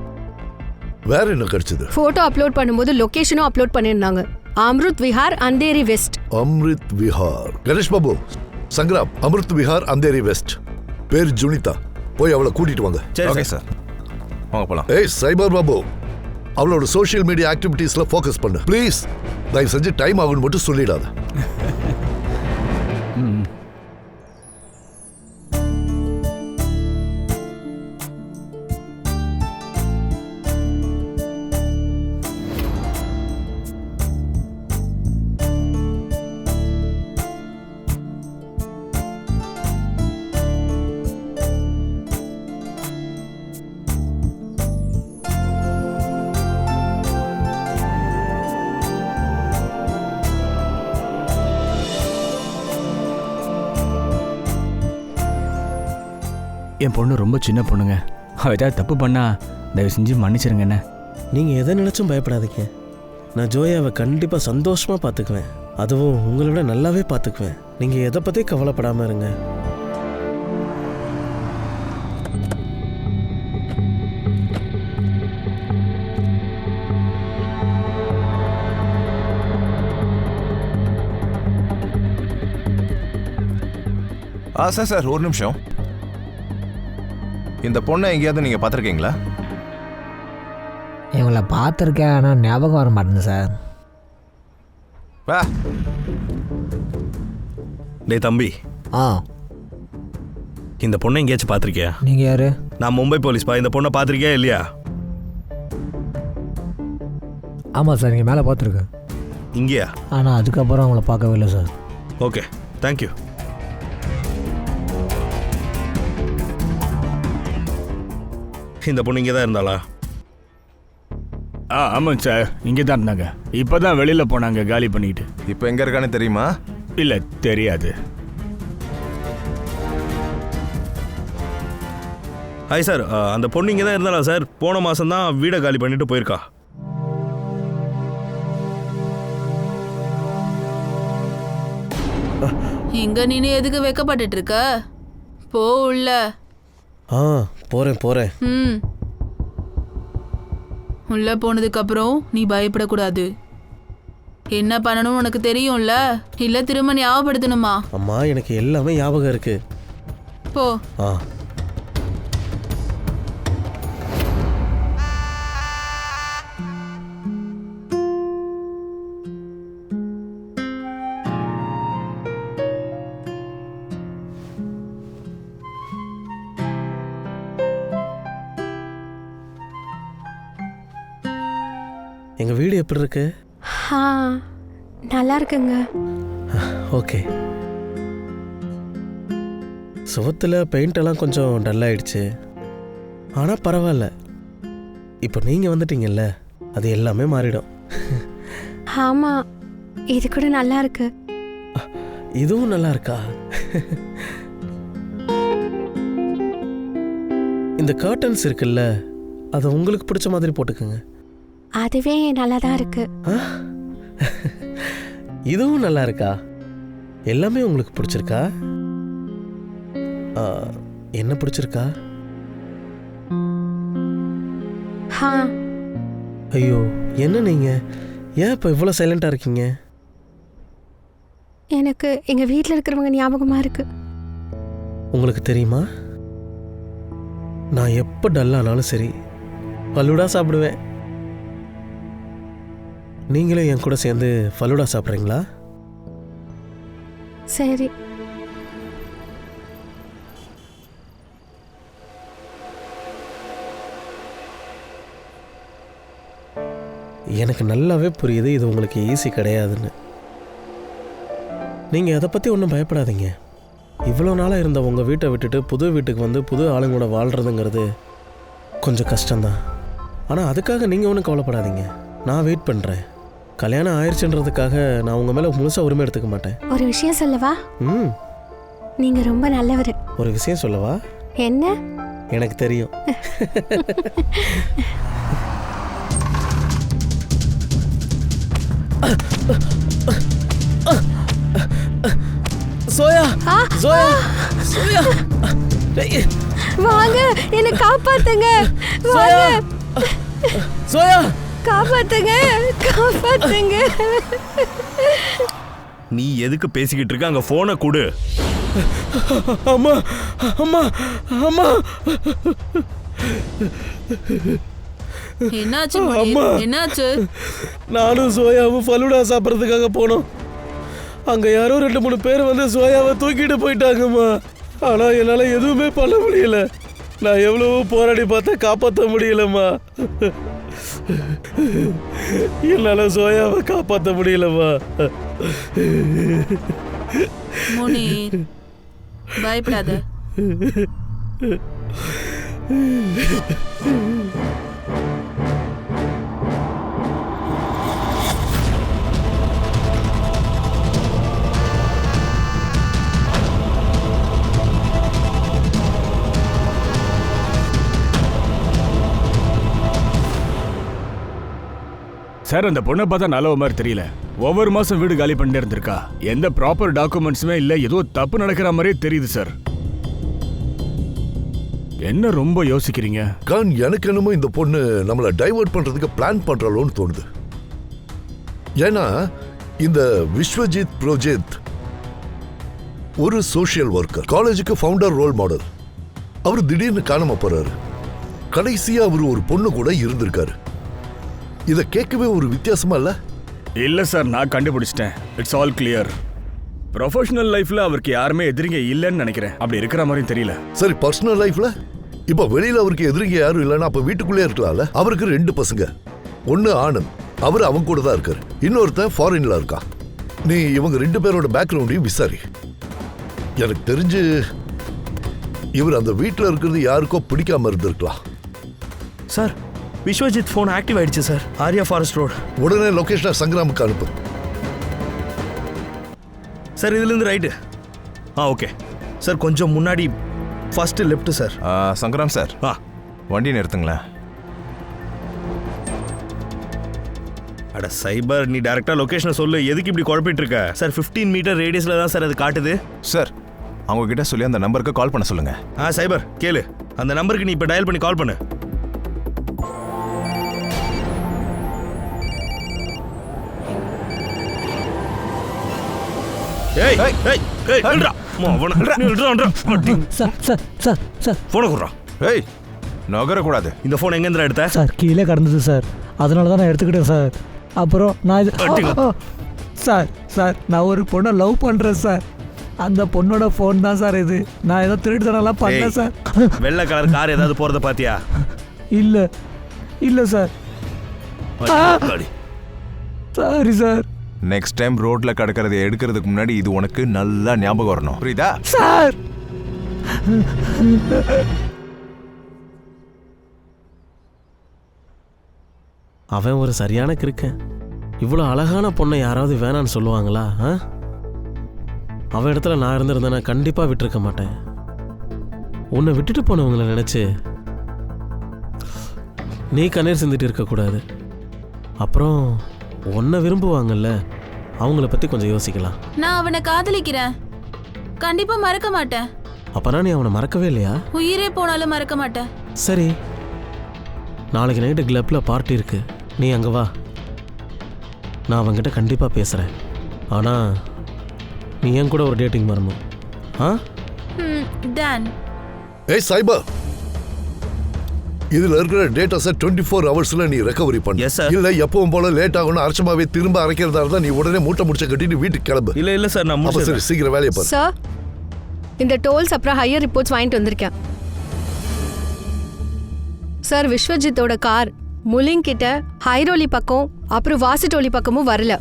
Speaker 3: வேற என்ன கிடைச்சது?
Speaker 2: போட்டோ அப்லோட் பண்ணும்போது லொகேஷனும் அப்லோட் பண்ணிருந்தாங்க. அம்ருத் விஹார், அந்தேரி வெஸ்ட்.
Speaker 3: அம்ருத் விஹார். கணேஷ் பாபு, சங்கராம், அம்ருத் விஹார், அந்தேரி வெஸ்ட். பேர் ஜுனிதா. போய் அவளை கூட்டிட்டு வாங்க.
Speaker 6: ஓகே சார், வாங்க போலாம்.
Speaker 3: ஏய் சைபர் பாபு, அவளோட சோஷியல் மீடியா ஆக்டிவிட்டீஸ்ல ஃபோக்கஸ் பண்ணு ப்ளீஸ். தயவு செஞ்சு டைம் ஆகும்னு மட்டும் சொல்லிடாத.
Speaker 4: என் பொண்ணு ரொம்ப சின்ன பொண்ணுங்க. அவ ஏதாவது தப்பு பண்ணா தயவு செஞ்சு மன்னிச்சிருங்க. என்ன
Speaker 5: நீங்கள் எதை நினச்சும் பயப்படாதீங்க. நான் ஜோயாவை கண்டிப்பாக சந்தோஷமாக பார்த்துக்குவேன். அதுவும் உங்களை விட நல்லாவே பார்த்துக்குவேன். நீங்கள் எதை பற்றி கவலைப்படாமல் இருங்க.
Speaker 6: சார் ஒரு நிமிஷம். இந்த பொண்ணை எங்கேயாவது நீங்கள் பார்த்துருக்கீங்களா?
Speaker 8: இவங்களை பார்த்துருக்கேன், ஆனால் ஞாபகம் வர மாட்டேங்குது சார்.
Speaker 6: வா.
Speaker 7: டேய் தம்பி, இந்த பொண்ணை எங்கேயாச்சும் பார்த்துருக்கியா?
Speaker 8: நீங்கள் யார்?
Speaker 7: நான் மும்பை போலீஸ்ப்பா. இந்த பொண்ணை பார்த்துருக்கியா இல்லையா?
Speaker 8: ஆமாம் சார், நீங்கள் மேலே பார்த்துருக்கேன்.
Speaker 7: இங்கேயா?
Speaker 8: ஆனால் அதுக்கப்புறம் அவங்கள பார்க்கவே இல்லை சார்.
Speaker 7: Okay, thank you. இந்த பொண்ணு இங்கே தான் இருந்தாளா?
Speaker 4: ஆமாங்க சார், இங்கே தான் இருந்தாங்க. இப்போ தான் வெளியில் போனாங்க காலி பண்ணிட்டு.
Speaker 6: இப்போ எங்கே இருக்கான்னு தெரியுமா?
Speaker 4: இல்லை, தெரியாது.
Speaker 7: ஹாய் சார், அந்த பொண்ணு இங்கே தான் இருந்தாளா சார்? போன மாதம் தான் வீடை காலி பண்ணிட்டு போயிருக்கா.
Speaker 1: இங்க நீனு எதுக்கு வெக்கப்பட்டுட்டு இருக்க? போ உள்ள.
Speaker 5: போகிறேன்.
Speaker 1: ம். உள்ள போனதுக்கு அப்புறம் நீ பயப்படக்கூடாது. என்ன பண்ணணும்னு உனக்கு தெரியும்ல? இல்ல திரும்ப ஞாபகப்படுத்தணுமா?
Speaker 5: அம்மா, எனக்கு எல்லாமே ஞாபகம் இருக்கு.
Speaker 1: போ.
Speaker 5: எங்கள் வீடு எப்படி இருக்கு?
Speaker 2: நல்லா இருக்குங்க.
Speaker 5: ஓகே. சுவத்தில் பெயிண்டெல்லாம் கொஞ்சம் டல்லாயிடுச்சு, ஆனால் பரவாயில்ல. இப்போ நீங்கள் வந்துட்டீங்கல்ல, அது எல்லாமே மாறிடும்.
Speaker 2: ஆமாம், இது கூட நல்லா இருக்கு.
Speaker 5: இதுவும் நல்லா இருக்கா? இந்த கர்டன்ஸ் இருக்குல்ல, அதை உங்களுக்கு பிடிச்ச மாதிரி போட்டுக்கோங்க.
Speaker 2: அதுவே நல்லா தான் இருக்கு.
Speaker 5: இதுவும் நல்லா இருக்கா? எல்லாமே உங்களுக்கு பிடிச்சிருக்கா? என்ன பிடிச்சிருக்கா? ஐயோ, என்ன நீங்க ஏன் இப்போ இவ்வளோ சைலண்டாக இருக்கீங்க?
Speaker 2: எனக்கு எங்கள் வீட்டில் இருக்கிறவங்க ஞாபகமாக இருக்கு.
Speaker 5: உங்களுக்கு தெரியுமா, நான் எப்போ டல்லானாலும் சரி ஃபலூடா சாப்பிடுவேன். நீங்களும் என் கூட சேர்ந்து ஃபலூடா சாப்பிட்றீங்களா?
Speaker 2: சரி.
Speaker 5: எனக்கு நல்லாவே புரியுது இது உங்களுக்கு ஈஸி கிடையாதுன்னு. நீங்கள் அதை பற்றி ஒன்றும் பயப்படாதீங்க. இவ்வளோ நாளாக இருந்த உங்கள் வீட்டை விட்டுட்டு புது வீட்டுக்கு வந்து புது ஆளுங்களோட வாழ்கிறதுங்கிறது கொஞ்சம் கஷ்டம்தான். ஆனால் அதுக்காக நீங்கள் ஒன்றும் கவலைப்படாதீங்க. நான் வெயிட் பண்ணுறேன். கல்யாணம் ஆயிடுச்சுன்றதுக்காக நான் உங்கள் மேலே முழுசாக உரிமை எடுத்துக்க மாட்டேன்.
Speaker 2: ஒரு விஷயம் சொல்லவா? நீங்கள் ரொம்ப நல்லவர்.
Speaker 5: ஒரு விஷயம் சொல்லவா?
Speaker 2: என்ன?
Speaker 5: எனக்கு தெரியும். சோயா, சோயா, சோயா,
Speaker 2: வாங்க, என்னை காப்பாத்துங்க.
Speaker 5: சோயா, சோயா,
Speaker 2: காப்பாத்துங்க, காப்பாத்துங்க.
Speaker 7: நீ எதுக்கு பேசிக்கிட்டு இருக்க? அங்கே ஃபோனை கொடு.
Speaker 5: அம்மா, அம்மா, அம்மா.
Speaker 1: என்னாச்சு? என்னாச்சு?
Speaker 5: நானும் சோயாவும் ஃபலூடா சாப்பிட்றதுக்காக போனோம். அங்கே யாரோ 2-3 பேர் வந்து சோயாவை தூக்கிட்டு போயிட்டாங்கம்மா. ஆனால் என்னால் எதுவுமே பண்ண முடியல. நான் எவ்வளவோ போராடி பார்த்தா காப்பாற்ற முடியலம்மா. என்னால் சோயாவை காப்பாற்ற முடியலம்மா.
Speaker 1: முனி, பயப்படாத.
Speaker 4: சார், அந்த பொண்ணை பார்த்தா நல்ல மாதிரி தெரியல. ஒவ்வொரு மாசம் வீடு காலி பண்ணிட்டு இருந்திருக்கா. எந்த ப்ராப்பர் டாக்குமெண்ட்ஸுமே இல்லை. ஏதோ தப்பு நடக்கிற மாதிரியே தெரியுது சார். என்ன ரொம்ப யோசிக்கிறீங்க?
Speaker 3: கான், எனக்கு என்னமோ இந்த பொண்ணு நம்மளை டைவர்ட் பண்றதுக்கு பிளான் பண்றாளோன்னு தோணுது. ஏன்னா இந்த விஸ்வஜித் புரோஹித் ஒரு சோஷியல் ஒர்க்கர், காலேஜுக்கு ஃபவுண்டர், ரோல் மாடல். அவர் திடீர்னு காணாம போறாரு. கடைசியா அவர் ஒரு பொண்ணு கூட இருந்திருக்காரு. இத கேட்கவே ஒரு வித்தியாசமா இல்ல?
Speaker 4: இல்ல சார், நான் கண்டுபிடிச்சிட்டேன். It's all clear. ப்ரொஃபஷனல் லைஃப்ல அவருக்கு யாருமே எதிரிங்க இல்லைன்னு நினைக்கிறேன். அப்படி இருக்கிற மாதிரியும் தெரியல.
Speaker 3: சரி, பர்சனல் லைஃப்ல? இப்ப வெளியில அவருக்கு எதிரிங்க யாரும் இல்லைன்னா அப்ப வீட்டுக்குள்ளே இருக்கலாம்ல? அவருக்கு 2 பசங்க. ஒன்னு ஆனந்த், அவர் அவங்க கூட தான் இருக்காரு. இன்னொருத்தன் ஃபாரின்ல இருக்கா. நீ இவங்க 2 பேரோட பேக்ரவுண்டையும் விசாரி. எனக்கு தெரிஞ்சு இவர் அந்த வீட்டில் இருக்கிறது யாருக்கோ பிடிக்காம இருந்திருக்கலாம்.
Speaker 7: சார், விஸ்வஜித் ஃபோன் ஆக்டிவ் ஆயிடுச்சு சார். Arya forest road.
Speaker 3: உடனே லொகேஷனை சங்கிராமுக்கு அனுப்பு.
Speaker 7: சார், இதுலேருந்து ரைட்டு. Okay sir. கொஞ்சம் முன்னாடி first left sir.
Speaker 6: Sangram sir, வண்டி நிறுத்துங்களேன்.
Speaker 7: அட சைபர், நீ டேரெக்டாக லொக்கேஷனை சொல்லு. எதுக்கு இப்படி குழப்பிட்டு இருக்க? சார், 15 மீட்டர் ரேடியஸில் தான் சார் அது காட்டுது.
Speaker 6: சார், அவங்க கிட்ட சொல்லி அந்த நம்பருக்கு கால் பண்ண சொல்லுங்க.
Speaker 7: சைபர் கேளு, அந்த நம்பருக்கு நீ இப்போ டயல் பண்ணி கால் பண்ணு. ஏய் ஏய் ஏய், நில்றா.
Speaker 8: சார்
Speaker 7: போனை கொடுறா.
Speaker 6: ஏய், நகரக்கூடாது.
Speaker 7: இந்த ஃபோன் எங்கேருந்து எடுத்த?
Speaker 8: சார், கீழே கடந்தது சார். அதனால தான் நான் எடுத்துக்கிட்டேன் சார். அப்புறம் நான் சார் நான் ஒரு பொண்ணை லவ் பண்ணுறேன் சார். அந்த பொண்ணோட ஃபோன் தான் சார் இது. நான் ஏதோ திருட்டுத்தனம்லாம் பண்ணேன் சார்.
Speaker 7: வெள்ளை கலர் கார் ஏதாவது போகிறத பார்த்தியா?
Speaker 8: இல்லை sir. Sorry sir.
Speaker 6: Next time ரோட்ல கடக்கிறத எடுக்கிறதுக்கு முன்னாடி இது உனக்கு நல்லா ஞாபகம் வரணும், புரியுதா?
Speaker 8: சார்,
Speaker 5: அவன் ஒரு சரியான கிறுக்கன். இவ்வளோ அழகான பொண்ணை யாராவது வேணான்னு சொல்லுவாங்களா? அவன் இடத்துல நான் இருந்திருந்தேன்னா கண்டிப்பாக விட்டுருக்க மாட்டேன். உன்னை விட்டுட்டு போனவங்களை நினச்சி நீ கண்ணீர் சிந்திட்டு இருக்கக்கூடாது. அப்புறம் உன்னை விரும்புவாங்கல்ல, அவங்கள பற்றி கொஞ்சம் யோசிக்கலாம்.
Speaker 1: நான் அவனை காதலிக்கிறேன். கண்டிப்பா மறக்க மாட்டேன்.
Speaker 5: அப்பனா நீ அவனை மறக்கவே இல்லையா?
Speaker 1: உயிரே போனாலும் மறக்க மாட்டேன்.
Speaker 5: சரி, நாளைக்கு நைட்டு கிளப்பில் பார்ட்டி இருக்கு, நீ அங்கே வா. நான் அவங்ககிட்ட கண்டிப்பாக பேசுகிறேன். ஆனால் நீ என் கூட ஒரு டேட்டிங் வரணும்.
Speaker 1: டன்.
Speaker 3: ஏய் சைபர், இதுல இருக்கிற டேட்டாஸை 24 ஹவர்ஸ்ல நீ ரெக்கவரி பண்ணு.
Speaker 7: Yes, sir.
Speaker 3: இல்ல எப்பவும் போல லேட் ஆகணும், அரைச்சமாவே திரும்ப அரைக்கிறதா இருந்தா நீ உடனே மூட்டை முடிச்ச கட்டிட்டு வீட்டுக்கு கிளம்பு.
Speaker 7: இல்லை சார், நான்
Speaker 3: அப்ப சரி, சீக்கிரம் வேலையை பாரு.
Speaker 2: சார், இந்த டோல்ஸ் அப்புறம் ஹையர் ரிப்போர்ட்ஸ் வாங்கிட்டு வந்திருக்கேன் சார். விஸ்வஜித்தோட கார் முலிங் கிட்ட, ஹைரோலி பக்கம், அப்புறம் வாசிட்டோலி பக்கமும் வரல.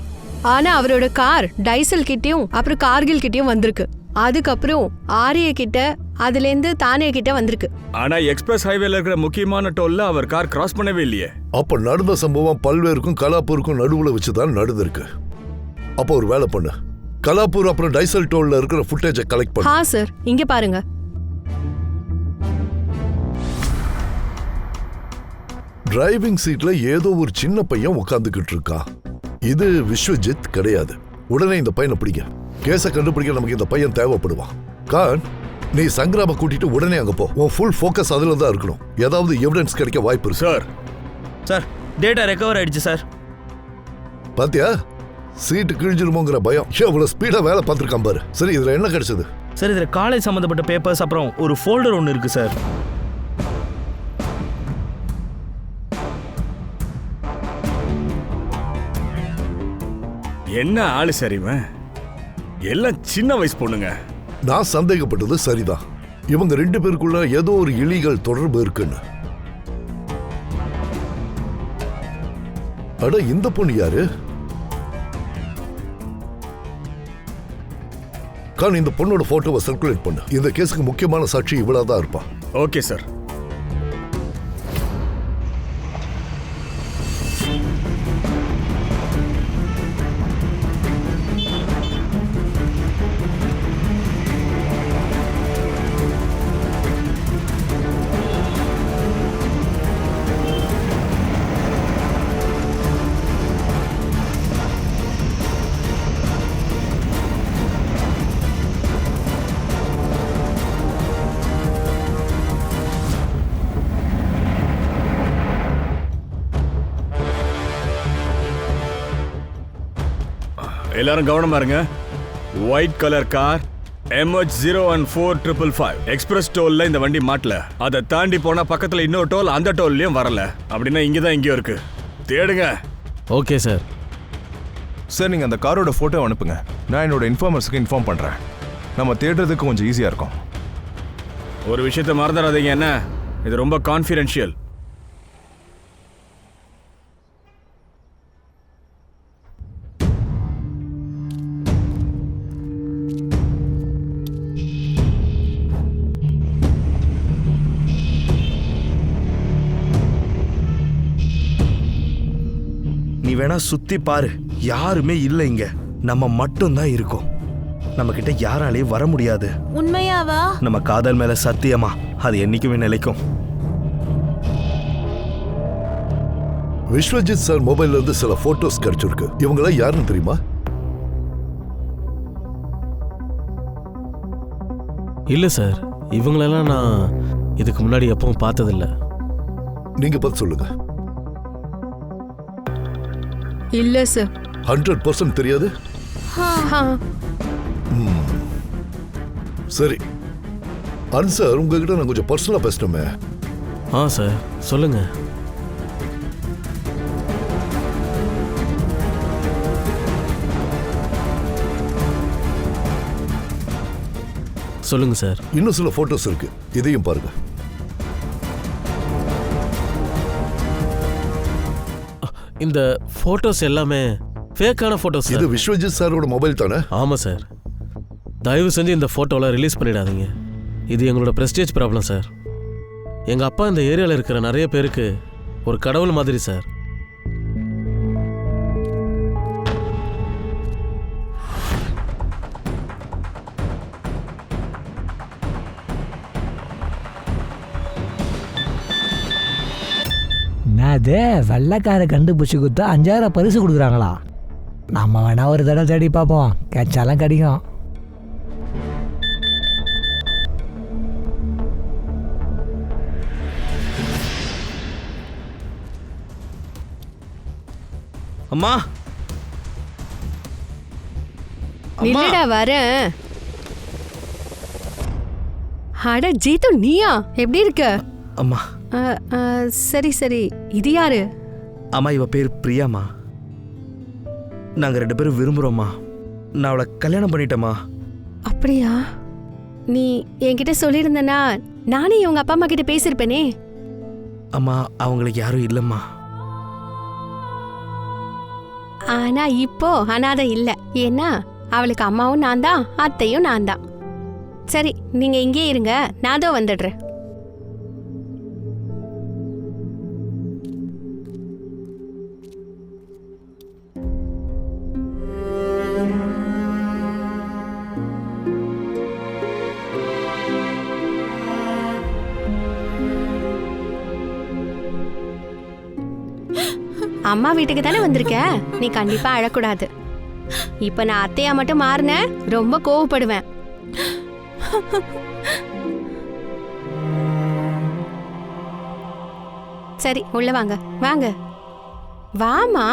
Speaker 2: ஆனா அவரோட கார் டைசல் கிட்டயும் அப்புறம் கார்கில் கிட்டயும் வந்திருக்கு. அதுக்கப்புறம் ஆரிய கிட்ட, அதுலேருந்து தானே கிட்ட வந்திருக்கு.
Speaker 4: ஆனா எக்ஸ்பிரஸ் ஹைவேல இருக்கிற முக்கியமான டோல்ல அவர் கார் கிராஸ் பண்ணவே இல்லையே.
Speaker 3: அப்ப நடந்த சம்பவம் பல்வேருக்கும் கலாப்பூருக்கும் நடுவுல வச்சுதான் நடந்திருக்கு. அப்போ ஒரு வேலை பண்ணு, கலாப்பூர் அப்புறம் டைசல் டோல்ல இருக்கிற ஃபுட்டேஜை கலெக்ட் பண்ணு.
Speaker 2: சார், இங்க பாருங்க.
Speaker 3: டிரைவிங் சீட்ல ஏதோ ஒரு சின்ன பையன் உட்காந்துக்கிட்டு இருக்கான். இது விஸ்வஜித் கிடையாது. உடனே இந்த பையனை பிடிக்க, கேஸை கண்டுபிடிக்க நமக்கு இந்த பையன் தேவைப்படுவான். கான், நீ சங்கராம கூட்டிட்டு உடனே அங்க போ. உன் ஃபுல் ஃபோக்கஸ் அதுல தான் இருக்கணும். ஏதாவது எவிடன்ஸ் கிடைக்க வாய்ப்பு இருக்கு.
Speaker 7: சார், டேட்டா ரெக்கவர் ஆயிடுச்சு சார்.
Speaker 3: பாத்தியா, சீட்டு கிழிஞ்சிருமோங்கிற பயம். எவ்வளவு ஸ்பீடா வேலை பார்த்துருக்கான் பாரு. சரி, இதுல என்ன கிடைச்சது?
Speaker 7: சார், இதில் காலேஜ் சம்மந்தப்பட்ட பேப்பர்ஸ் அப்புறம் ஒரு ஃபோல்டர் ஒன்று இருக்கு சார்.
Speaker 4: என்ன ஆளு சரிவன், எல்லாம் சின்ன வயசு பொண்ணுங்க.
Speaker 3: நான் சந்தேகப்பட்டது சரிதான். இவங்க 2 பேருக்குள்ள ஏதோ ஒரு இலீகல் தொடர்பு இருக்குன்னு. அட, இந்த பொண்ணு யாரு? கான், இந்த பொண்ணோட போட்டோவை சர்க்குலேட் பண்ணு. இந்த கேஸுக்கு முக்கியமான சாட்சி இவ்வளவுதான் இருப்பா.
Speaker 4: Okay sir. எல்லாரும் கவனமா இருங்க. White colour car, MH014555 express டோல்ல இந்த வண்டி மாட்டல. அதை தாண்டி போனா பக்கத்துல இன்னொரு டோல், அந்த டோல்லயும் வரல. அப்படின்னா இங்கதான் எங்கேயோ இருக்கு, தேடுங்க.
Speaker 5: Okay sir.
Speaker 6: சார் நீங்கள் அந்த காரோட ஃபோட்டோ அனுப்புங்க. நான் என்னோட இன்ஃபார்மர்ஸுக்கு இன்ஃபார்ம் பண்ணுறேன். நம்ம தேடுறதுக்கு கொஞ்சம் ஈஸியாக இருக்கும்.
Speaker 4: ஒரு விஷயத்த மறந்துடாதீங்க, என்ன இது ரொம்ப கான்ஃபிடென்ஷியல்.
Speaker 7: நீ வேணா சுத்தி பாரு, யாருமே இல்லை இங்க. நம்ம மட்டும்தான் இருக்கோம். நம்ம கிட்ட யாராலையும் வர முடியாது.
Speaker 1: உண்மையாவா?
Speaker 7: நம்ம காதல் மேல சத்தியமா, அது என்னைக்குமே நிலைக்கும்.
Speaker 3: விஸ்வஜித் சார் மொபைல்ல இருந்து சில போட்டோஸ் கிடைச்சிருக்கு. இவங்களாம் யாருன்னு தெரியுமா?
Speaker 5: இல்லை சார், இவங்களெல்லாம் நான் இதுக்கு முன்னாடி எப்பவும் பார்த்ததில்ல.
Speaker 3: நீங்க பார்த்து சொல்லுங்க.
Speaker 2: இல்ல சார்.
Speaker 3: 100% தெரியாது. சரி சார், உங்ககிட்ட நான் கொஞ்சம் பர்சனலா பேசணுமே.
Speaker 5: சார் சொல்லுங்க. சொல்லுங்க சார்.
Speaker 3: இன்னும் சில போட்டோஸ் இருக்கு, இதையும் பாருங்க.
Speaker 5: இந்த போட்டோஸ் எல்லாமே ஃபேக்கான போட்டோஸ்.
Speaker 3: இது விஸ்வஜித் சாரோட மொபைல் தானே?
Speaker 5: ஆமாம் சார். தயவு செஞ்சு இந்த ஃபோட்டோலாம் ரிலீஸ் பண்ணிடாதீங்க. இது எங்களோட ப்ரெஸ்டேஜ் ப்ராப்ளம் சார். எங்கள் அப்பா இந்த ஏரியாவில் இருக்கிற நிறைய பேருக்கு ஒரு கடவுள் மாதிரி சார்.
Speaker 8: என்னது வெள்ளைக்கார கண்டுபிடிச்சி கொடுத்தா 5000 பரிசு கொடுக்குறாங்களா? நம்ம வேணா ஒரு தடவை தேடி பார்ப்போம், கிடைச்சாலும் கிடைக்கும்.
Speaker 7: அம்மா,
Speaker 2: இல்லடா வரேன். அட ஜீத்து, நீயா? எப்படி இருக்க?
Speaker 7: அம்மா.
Speaker 2: சரி சரி, இது யாரு?
Speaker 7: அம்மா, இவ பேர் பிரியாமா. நாங்கள் 2 பேரும் விரும்புகிறோம்மா. நான் அவளை கல்யாணம் பண்ணிட்டேம்மா.
Speaker 2: அப்படியா? நீ என்கிட்ட சொல்லியிருந்தனா நானே இவங்க அப்பா அம்மா கிட்ட பேசியிருப்பேனே.
Speaker 7: அம்மா, அவங்களுக்கு யாரும் இல்லைம்மா.
Speaker 2: ஆனா இப்போ அனாதை இல்ல. ஏன்னா அவளுக்கு அம்மாவும் நான் தான், அத்தையும் நான் தான். சரி, நீங்க இங்கே இருங்க, நான் தான் வந்துடுறேன். அம்மா வீட்டுக்கு தானே வந்திருக்க, நீ கண்டிப்பா அழக்கூடாது. இப்ப நான் அத்தையா மட்டும் மாறினேன், ரொம்ப கோவப்படுவேன். சரி, உள்ள வாங்க வாங்க. வாமா.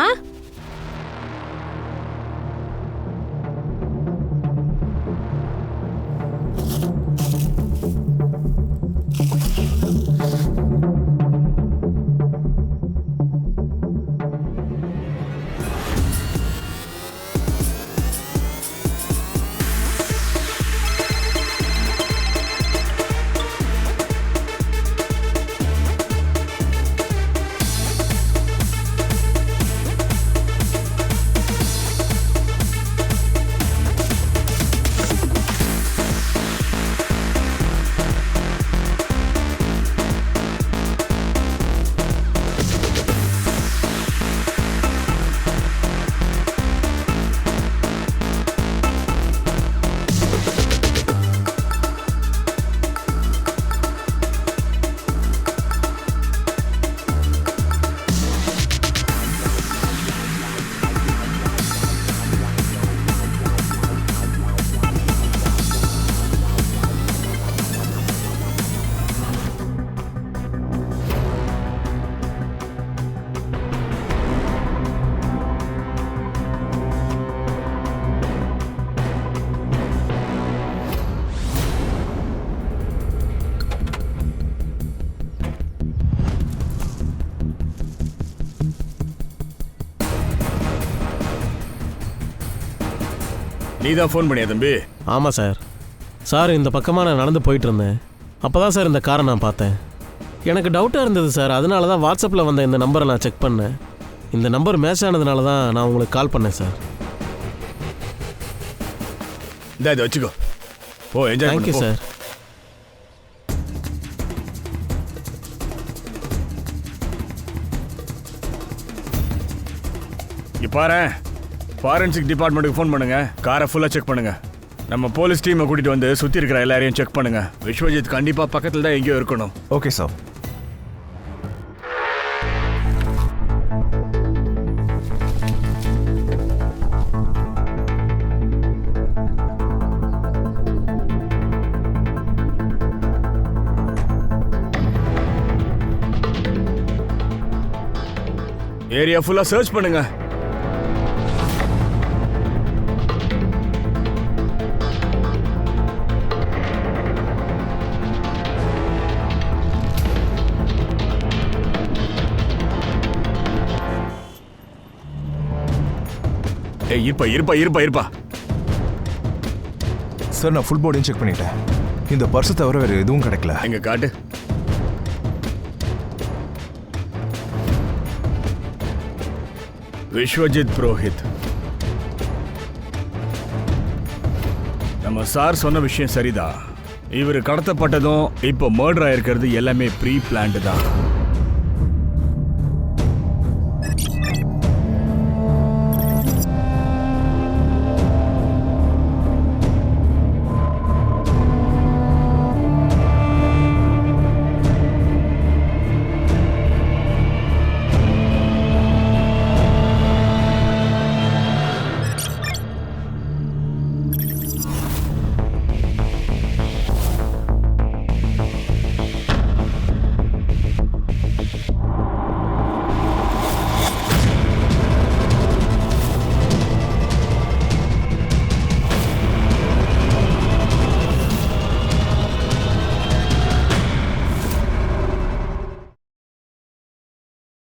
Speaker 4: நீ தான் ஃபோன் பண்ணியா தம்பி?
Speaker 5: ஆமாம் சார். சார் இந்த பக்கமாக நான் நடந்து போயிட்டு இருந்தேன். அப்போ தான் சார் இந்த காரை நான் பார்த்தேன். எனக்கு டவுட்டாக இருந்தது சார். அதனால தான் வாட்ஸ்அப்பில் வந்த இந்த நம்பரை நான் செக் பண்ணேன். இந்த நம்பர் மேட்ச் ஆனதுனால தான் நான் உங்களுக்கு கால் பண்ணேன் சார்.
Speaker 4: இதை வச்சுக்கோ. ஓ என்ஜாய்
Speaker 5: தேங்க்யூ
Speaker 4: பண்ணு
Speaker 5: சார்.
Speaker 4: இங்க பாரு, ஃபாரன்சிக் டிபார்ட்மெண்ட்டுக்கு ஃபோன் பண்ணுங்க. காரை ஃபுல்லாக செக் பண்ணுங்க. நம்ம போலீஸ் டீமை கூட்டிட்டு வந்து சுற்றி இருக்கிற எல்லாரையும் செக் பண்ணுங்க. விஸ்வஜித் கண்டிப்பாக பக்கத்தில் தான் எங்கேயோ இருக்கணும்.
Speaker 6: Okay sir.
Speaker 4: ஏரியா ஃபுல்லாக சர்ச் பண்ணுங்க. ஏய் இருப்பா.
Speaker 6: சார் நான் ஃபுல் பாடியும் செக் பண்ணிட்டேன். இந்த பர்ஸு தவிர வேறு எதுவும் கிடைக்கல.
Speaker 4: எங்க காட்டு. விஸ்வஜித் புரோஹித். நம்ம சார் சொன்ன விஷயம் சரிதான். இவர் கடத்தப்பட்டதும் இப்போ மர்டர் ஆயிருக்கிறது எல்லாமே ப்ரீ பிளான்டு தான்.